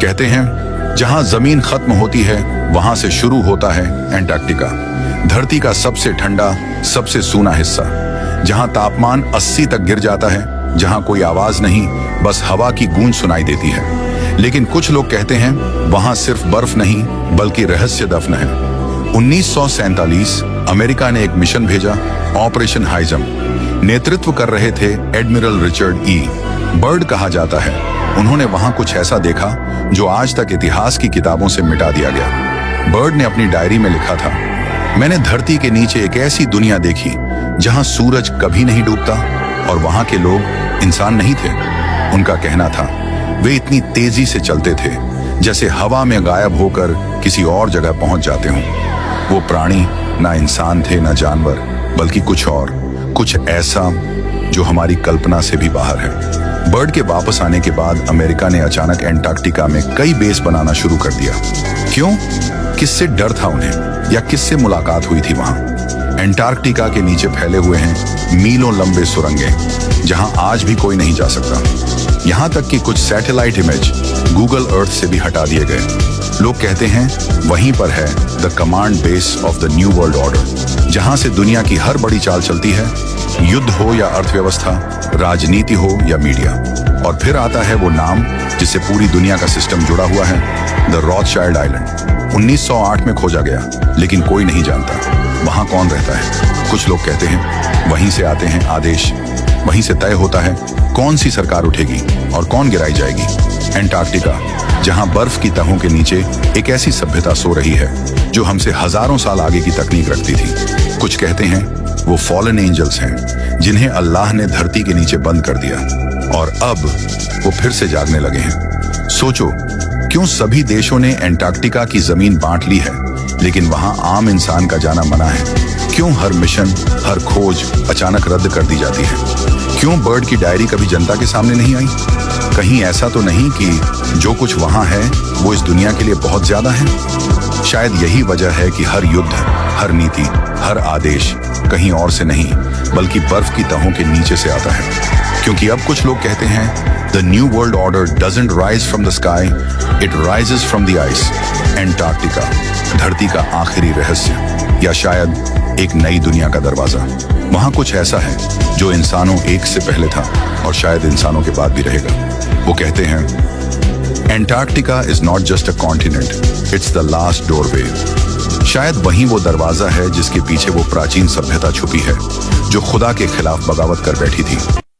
कहते हैं जहां जमीन खत्म होती है वहां से शुरू होता है एंटार्क्टिका, धरती का सबसे ठंडा, सबसे सूना हिस्सा, जहां तापमान 80 तक गिर जाता है, जहां कोई आवाज नहीं, बस हवा की गूंज सुनाई देती है। लेकिन कुछ लोग कहते हैं वहां सिर्फ बर्फ नहीं बल्कि रहस्य दफन है। 1947 अमेरिका ने एक मिशन भेजा, ऑपरेशन हाई जंप। नेतृत्व कर रहे थे एडमिरल रिचर्ड ई बर्ड कहा जाता है। उन्होंने वहां कुछ ऐसा देखा जो आज तक इतिहास की किताबों से मिटा दिया गया। बर्ड ने अपनी डायरी में लिखा था, मैंने धरती के नीचे एक ऐसी दुनिया देखी जहां सूरज कभी नहीं डूबता और वहां के लोग इंसान नहीं थे। उनका कहना था वे इतनी तेजी से चलते थे जैसे हवा में गायब होकर किसी और जगह पहुंच जाते हों। वो प्राणी ना इंसान थे ना जानवर, बल्कि कुछ और, कुछ ऐसा जो हमारी कल्पना से भी बाहर है। बर्ड के वापस आने के बाद अमेरिका ने अचानक एंटार्क्टिका में कई बेस बनाना शुरू कर दिया। क्यों? किससे डर था उन्हें या किससे मुलाकात हुई थी वहां? एंटार्क्टिका के नीचे फैले हुए हैं मीलों लंबे सुरंगें जहां आज भी कोई नहीं जा सकता। यहां तक कि कुछ सैटेलाइट इमेज गूगल अर्थ से भी हटा दिए गए। लोग कहते हैं वहीं पर है the command base of the new world order, जहां से दुनिया की हर बड़ी चाल चलती है, युद्ध हो या अर्थव्यवस्था, राजनीति हो या मीडिया। और फिर आता है वो नाम जिससे पूरी दुनिया का सिस्टम जुड़ा हुआ है, द रॉथशाइल्ड आइलैंड। 1908 में खोजा गया, लेकिन कोई नहीं जानता वहां कौन रहता है। कुछ लोग कहते हैं वहीं से आते हैं आदेश, वहीं से तय होता है कौन सी सरकार उठेगी और कौन गिराई जाएगी। एंटार्क्टिका, जहां बर्फ की तहों के नीचे एक ऐसी सभ्यता सो रही है जो हमसे हजारों साल आगे की तकनीक रखती थी। कुछ कहते हैं वो फॉलन एंजल्स हैं जिन्हें अल्लाह ने धरती के नीचे बंद कर दिया और अब वो फिर से जागने लगे हैं। सोचो, क्यों सभी देशों ने एंटार्क्टिका की जमीन बांट ली है, लेकिन वहां आम इंसान का जाना मना है? क्यों हर मिशन, हर खोज अचानक रद्द कर दी जाती है? क्यों बर्ड की डायरी कभी जनता के सामने नहीं आई? कहीं ऐसा तो नहीं कि जो कुछ वहां है वो इस दुनिया के लिए बहुत ज्यादा है? शायद यही वजह है कि हर युद्ध, हर नीति, हर आदेश कहीं और से नहीं बल्कि बर्फ की तहों के नीचे से आता है। क्योंकि अब कुछ लोग कहते हैं the new world order doesn't rise from the sky, it rises from the ice. Antarctica, धरती का आखिरी रहस्य, या शायद एक नई दुनिया का दरवाजा। वहां कुछ ऐसा है जो इंसानों एक से पहले था और शायद इंसानों के बाद भी रहेगा। वो कहते हैं Antarctica is not just a continent, it's the last doorway. शायद वहीं वो दरवाजा है जिसके पीछे वो प्राचीन सभ्यता छुपी है जो खुदा के खिलाफ बगावत कर बैठी थी।